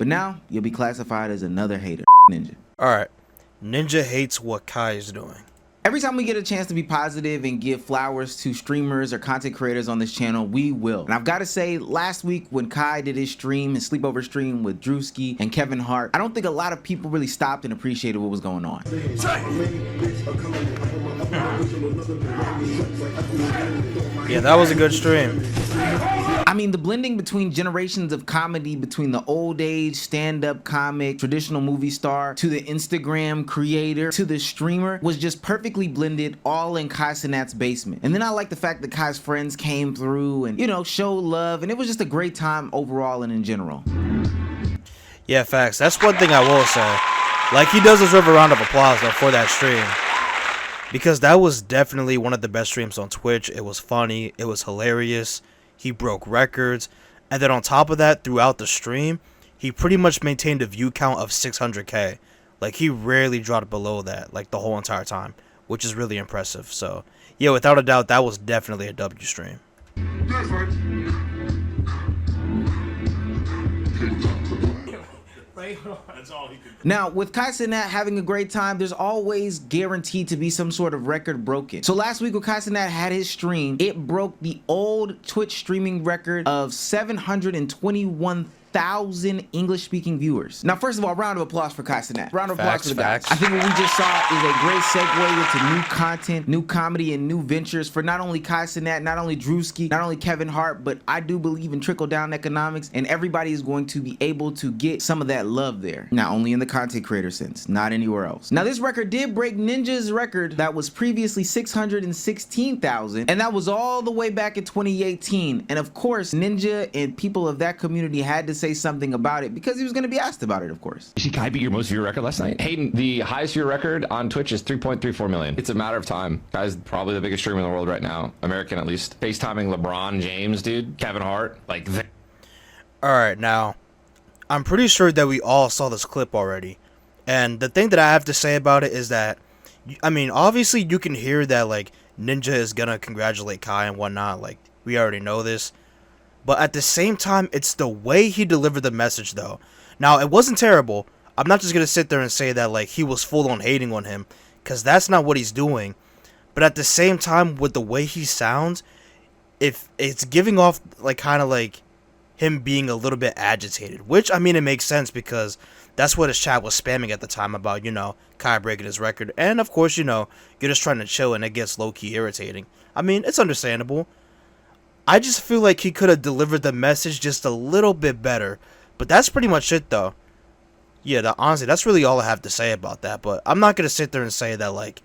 But now you'll be classified as another hater, Ninja. Alright, Ninja hates what Kai is doing. Every time we get a chance to be positive and give flowers to streamers or content creators on this channel, we will. And I've got to say, last week when Kai did his stream, his sleepover stream with Drewski and Kevin Hart, I don't think a lot of people really stopped and appreciated what was going on. Yeah, that was a good stream. I mean, the blending between generations of comedy, between the old age stand-up comic, traditional movie star, to the Instagram creator, to the streamer, was just perfectly blended, all in Kai Cenat's basement. And then I like the fact that Kai's friends came through and, you know, showed love, and it was just a great time overall and in general. Yeah, facts. That's one thing I will say. Like, he does deserve a round of applause, though, for that stream. Because that was definitely one of the best streams on Twitch. It was funny. It was hilarious. He broke records. And then on top of that, throughout the stream, he pretty much maintained a view count of 600K. Like, he rarely dropped below that, like, the whole entire time. Which is really impressive. So, yeah, without a doubt, that was definitely a W stream. Now, with Kai Cenat having a great time, there's always guaranteed to be some sort of record broken. So last week when Kai Cenat had his stream, it broke the old Twitch streaming record of 721,000 English-speaking viewers. Now, first of all, round of applause for Kai Cenat. Round of applause for the guys. I think what we just saw is a great segue into new content, new comedy, and new ventures for not only Kai Cenat, not only Drewski, not only Kevin Hart, but I do believe in trickle-down economics, and everybody is going to be able to get some of that love there. Now, only in the content creator sense, not anywhere else. Now, this record did break Ninja's record that was previously 616,000, and that was all the way back in 2018. And of course, Ninja and people of that community had to say something about it because he was going to be asked about it, of course. You see Kai beat your most viewer record last night? Hayden, the highest viewer record on Twitch is 3.34 million. It's a matter of time. Kai's probably the biggest streamer in the world right now. American, at least. FaceTiming LeBron James, dude. Kevin Hart. Like, Alright, now, I'm pretty sure that we all saw this clip already. And the thing that I have to say about it is that, I mean, obviously you can hear that, like, Ninja is gonna congratulate Kai and whatnot. Like, we already know this. But at the same time, it's the way he delivered the message, though. Now, it wasn't terrible. I'm not just going to sit there and say that, like, he was full-on hating on him, because that's not what he's doing. But at the same time, with the way he sounds, if it's giving off, like, kind of like him being a little bit agitated. Which, I mean, it makes sense, because that's what his chat was spamming at the time about, you know, Kai breaking his record. And, of course, you know, you're just trying to chill, and it gets low-key irritating. I mean, it's understandable. I just feel like he could have delivered the message just a little bit better. But that's pretty much it, though. Yeah, honestly, that's really all I have to say about that. But I'm not going to sit there and say that, like,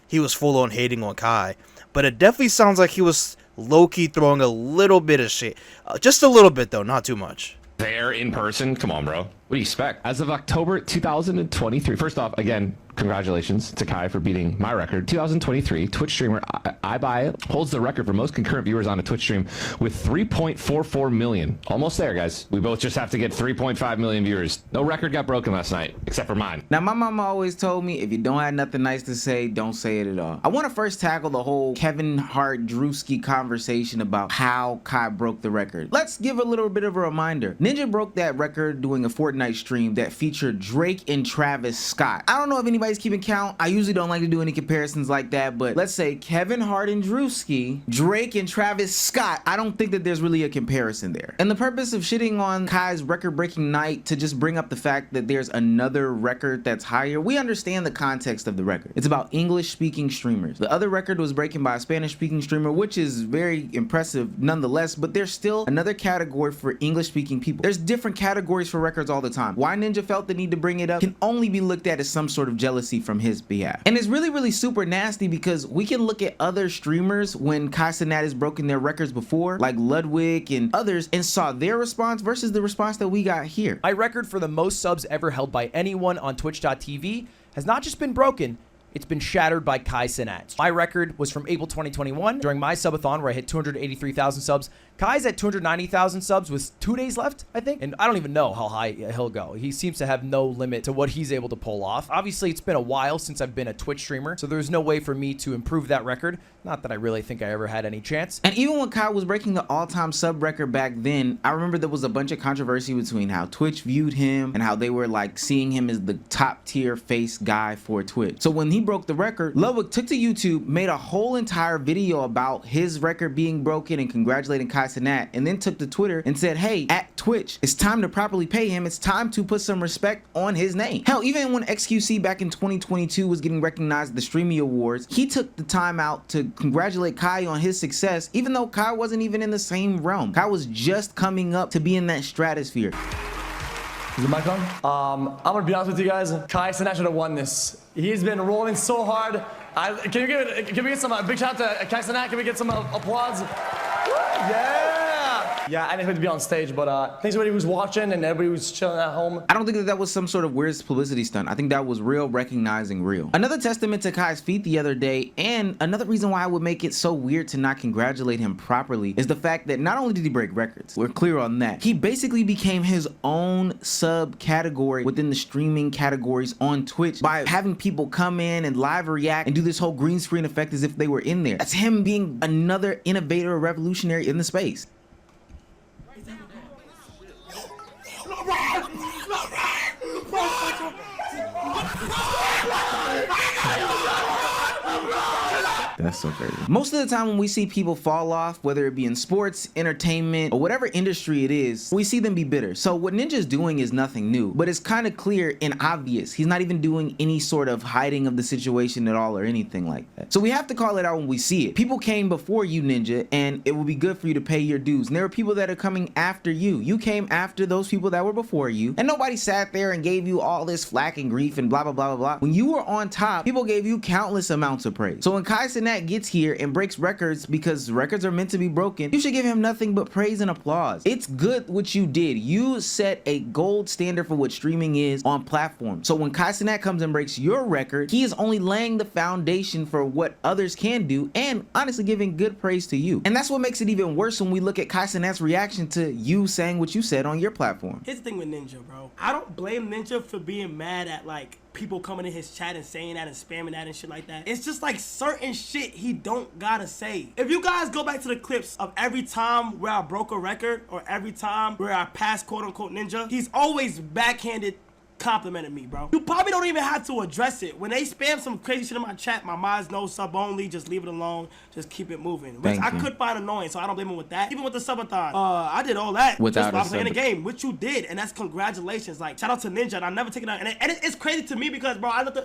he was full-on hating on Kai. But it definitely sounds like he was low-key throwing a little bit of shit. Just a little bit, though, not too much. there in person. Come on, bro. What do you expect? As of October 2023, first off, again, congratulations to Kai for beating my record. 2023, Twitch streamer iBuy holds the record for most concurrent viewers on a Twitch stream with 3.44 million. Almost there, guys. We both just have to get 3.5 million viewers. No record got broken last night, except for mine. Now, my mama always told me, if you don't have nothing nice to say, don't say it at all. I want to first tackle the whole Kevin Hart Drewski conversation about how Kai broke the record. Let's give a little bit of a reminder. Ninja broke that record doing a Fortnite stream that featured Drake and Travis Scott. I don't know if anybody's keeping count. I usually don't like to do any comparisons like that, but let's say Kevin Hart and Drewski, Drake and Travis Scott. I don't think that there's really a comparison there. And the purpose of shitting on Kai's record-breaking night to just bring up the fact that there's another record that's higher, we understand the context of the record. It's about English-speaking streamers. The other record was broken by a Spanish-speaking streamer, which is very impressive nonetheless, but there's still another category for English-speaking people. There's different categories for records all the time. Why Ninja felt the need to bring it up can only be looked at as some sort of jealousy from his behalf. And it's really super nasty because we can look at other streamers when Kai Cenat has broken their records before, like Ludwig and others, and saw their response versus the response that we got here. My record for the most subs ever held by anyone on Twitch.tv has not just been broken, it's been shattered by Kai Cenat. My record was from April 2021 during my subathon where I hit 283,000 subs. Kai's at 290,000 subs with 2 days left, I think. And I don't even know how high he'll go. He seems to have no limit to what he's able to pull off. Obviously, it's been a while since I've been a Twitch streamer, so there's no way for me to improve that record. Not that I really think I ever had any chance. And even when Kai was breaking the all-time sub record back then, I remember there was a bunch of controversy between how Twitch viewed him and how they were like seeing him as the top tier face guy for Twitch. So when he broke the record, Ludwig took to YouTube, made a whole entire video about his record being broken and congratulating Kai Cenat, and then took to Twitter and said, hey, at Twitch, it's time to properly pay him. It's time to put some respect on his name. Hell, even when XQC back in 2022 was getting recognized at the Streamy Awards, he took the time out to congratulate Kai on his success, even though Kai wasn't even in the same realm. Kai was just coming up to be in that stratosphere. Is the mic on? I'm gonna be honest with you guys. Kai Cenat should have won this. He's been rolling so hard. Can we get some big shout out to Kai Cenat? Can we get some applause? Yeah! Yeah, I didn't expect to be on stage, but thanks everybody who's watching and everybody who's chilling at home. I don't think that was some sort of weird publicity stunt. I think that was real recognizing real. Another testament to Kai's feat the other day, and another reason why I would make it so weird to not congratulate him properly, is the fact that not only did he break records, we're clear on that, he basically became his own subcategory within the streaming categories on Twitch by having people come in and live react and do this whole green screen effect as if they were in there. That's him being another innovator or revolutionary in the space. That's so crazy. Most of the time when we see people fall off, whether it be in sports, entertainment, or whatever industry it is, we see them be bitter. So what Ninja's doing is nothing new, but it's kind of clear and obvious. He's not even doing any sort of hiding of the situation at all or anything like that. So we have to call it out when we see it. People came before you, Ninja, and it will be good for you to pay your dues. And there are people that are coming after you. You came after those people that were before you, and nobody sat there and gave you all this flack and grief and blah, blah, blah, blah, blah. When you were on top, people gave you countless amounts of praise. So when Kai Cenat gets here and breaks records, because records are meant to be broken, you should give him nothing but praise and applause. It's good what you did. You set a gold standard for what streaming is on platforms. So when Kai Cenat comes and breaks your record, he is only laying the foundation for what others can do, and honestly giving good praise to you. And that's what makes it even worse when we look at Kai Cenat's reaction to you saying what you said on your platform. Here's the thing with Ninja, bro. I don't blame Ninja for being mad at like people coming in his chat and saying that and spamming that and shit like that. It's just like certain shit he don't gotta say. If you guys go back to the clips of every time where I broke a record or every time where I passed quote unquote Ninja, he's always backhanded complimented me, bro. You probably don't even have to address it. When they spam some crazy shit in my chat, my mind's no sub only, just leave it alone, just keep it moving. Which I could find annoying, so I don't blame him with that. Even with the subathon, I did all that without just while playing the game, which you did, and that's congratulations. Like, shout out to Ninja, and I never take it out. And it's crazy to me because, bro, I looked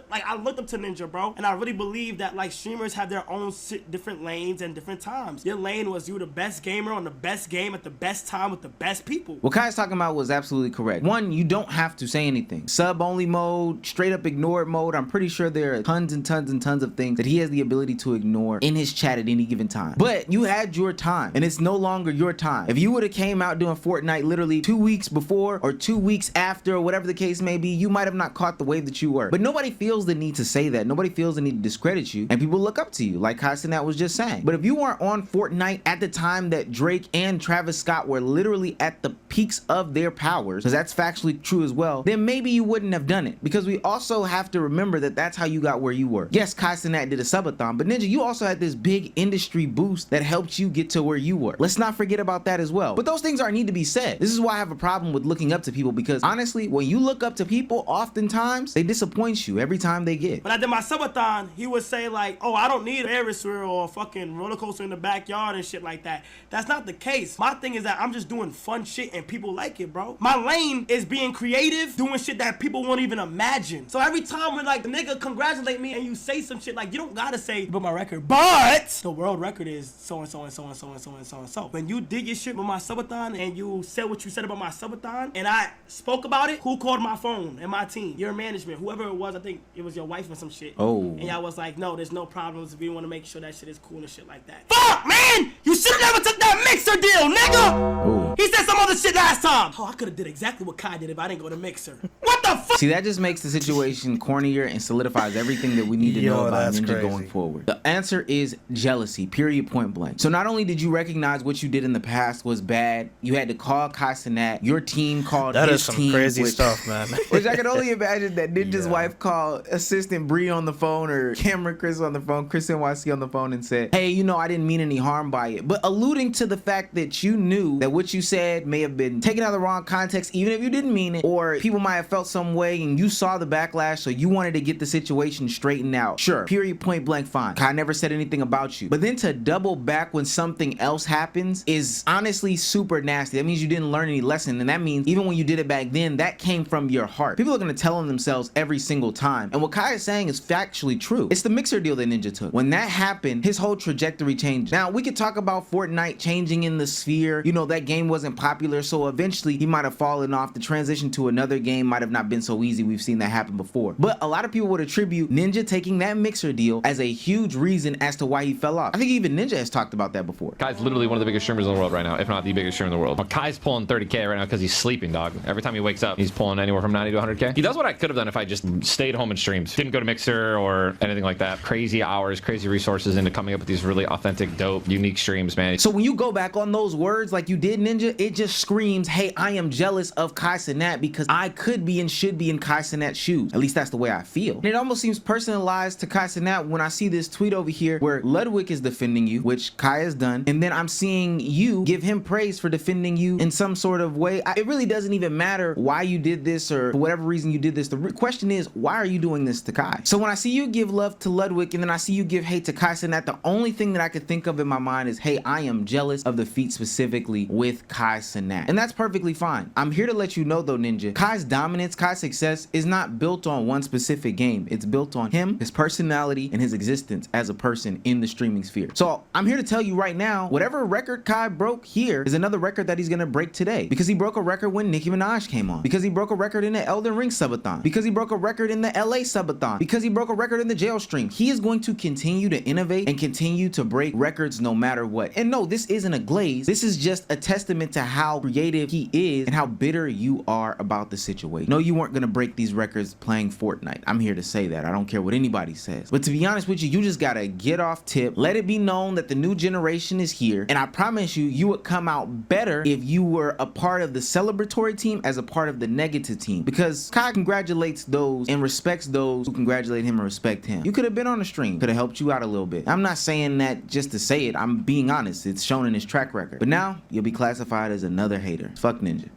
up to Ninja, bro, and I really believe that like streamers have their own different lanes and different times. Your lane was you the best gamer on the best game at the best time with the best people. What Kai's talking about was absolutely correct. One, you don't have to say anything. Sub only mode, straight up ignored mode. I'm pretty sure there are tons and tons and tons of things that he has the ability to ignore in his chat at any given time. But you had your time, and it's no longer your time. If you would have came out doing Fortnite literally 2 weeks before or 2 weeks after or whatever the case may be, you might have not caught the wave that you were. But nobody feels the need to say that. Nobody feels the need to discredit you, and people look up to you, like Kai Cenat was just saying. But if you weren't on Fortnite at the time that Drake and Travis Scott were literally at the peaks of their powers, because that's factually true as well, then maybe you wouldn't have done it. Because we also have to remember that that's how you got where you were. Yes, Kai Cenat did a subathon, but Ninja, you also had this big industry boost that helped you get to where you were. Let's not forget about that as well. But those things are need to be said. This is why I have a problem with looking up to people, because honestly, when you look up to people, oftentimes they disappoint you every time they get. When I did my subathon, he would say like, oh, I don't need an Ferris wheel or a fucking roller coaster in the backyard and shit like that. That's not the case. My thing is that I'm just doing fun shit and people like it, bro. My lane is being creative, doing shit that people won't even imagine. So every time when like the nigga congratulate me and you say some shit, like you don't gotta say but my record, but the world record is so and so and so and so and so and so and so. When you did your shit with my subathon and you said what you said about my subathon and I spoke about it, who called my phone and my team? Your management, whoever it was, I think it was your wife or some shit. Oh. And y'all was like, no, there's no problems. We want to make sure that shit is cool and shit like that. Fuck, man! You should've never took that Mixer deal, nigga! Oh. He said some other shit last time. Oh, I could've did exactly what Kai did if I didn't go to Mixer. What the fuck? See, that just makes the situation cornier and solidifies everything that we need to know about that's Ninja crazy. going forward. The answer is jealousy, period, point blank. So not only did you recognize what you did in the past was bad, you had to call Kai Cenat. Your team called That his is some team, crazy which- stuff, man. Which I can only imagine that Ninja's Yeah. wife called assistant Bree on the phone or Cameron Chris on the phone, Chris NYC on the phone and said, hey, you know, I didn't mean any harm by it. But alluding to the fact that you knew that what you said may have been taken out of the wrong context, even if you didn't mean it, or people might have felt some way and you saw the backlash, so you wanted to get the situation straightened out. Sure, period, point blank, fine. Kai never said anything about you. But then to double back when something else happens is honestly super nasty. That means you didn't learn any lesson. And that means even when you did it back then, that came from your heart. People are going to tell on themselves every single time. And what Kai is saying is factually true. It's the Mixer deal that Ninja took. When that happened, his whole trajectory changed. Now, we could talk about Fortnite changing in the sphere. You know, that game wasn't popular, so eventually he might have fallen off. The transition to another game might have not been so easy. We've seen that happen before. But a lot of people would attribute Ninja taking that Mixer deal as a huge reason as to why he fell off. I think even Ninja has talked about that before. Kai's literally one of the biggest streamers in the world right now, if not the biggest streamer in the world. But Kai's pulling 30K right now because he's sleeping, dog. Every time he wakes up, he's pulling anywhere from 90 to 100K. He does what I could have done if I just stayed home and streamed. Didn't go to Mixer or anything like that. Crazy hours, crazy resources into coming up with these really authentic, dope, unique streams, man. So when you go back on those words like you did, Ninja, it just screams, hey, I am jealous of Kai Cenat because I could be and should be in Kai Cenat's shoes. At least that's the way I feel. And it almost seems personalized to Kai Cenat when I see this tweet over here where Ludwig is defending you, which Kai has done, and then I'm seeing you give him praise for defending you in some sort of way. It really doesn't even matter why you did this or for whatever reason you did this. The question is, why are you doing this to Kai? So when I see you give love to Ludwig and then I see you give hate to Kai Cenat, the only thing that I could think of in my mind is, hey, I am jealous of the feat specifically with Kai Cenat. And that's perfectly fine. I'm here to let you know though, Ninja, Kai's dominance, Kai's success is not built on one specific game. It's built on him, his personality, and his existence as a person in the streaming sphere. So I'm here to tell you right now, whatever record Kai broke here is another record that he's gonna break today. Because he broke a record when Nicki Minaj came on. Because he broke a record in the Elden Ring subathon. Because he broke a record in the LA subathon. Because he broke a record in the jail stream. He is going to continue to innovate and continue to break records no matter what. And no, this isn't a glaze. This is just a testament to how creative he is and how bitter you are about the situation. No, you weren't gonna break these records playing Fortnite. I'm here to say that. I don't care what anybody says. But to be honest with you, you just gotta get off tip. Let it be known that the new generation is here. And I promise you, you would come out better if you were a part of the celebratory team as a part of the negative team. Because Kai congratulates those and respects those who congratulate him and respect him. You could have been on the stream. Could have helped you out a little bit. I'm not saying that just to say it. I'm being honest. It's shown in his track record. But now, you'll be classified as another hater. Fuck Ninja.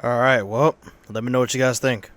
All right, well, let me know what you guys think.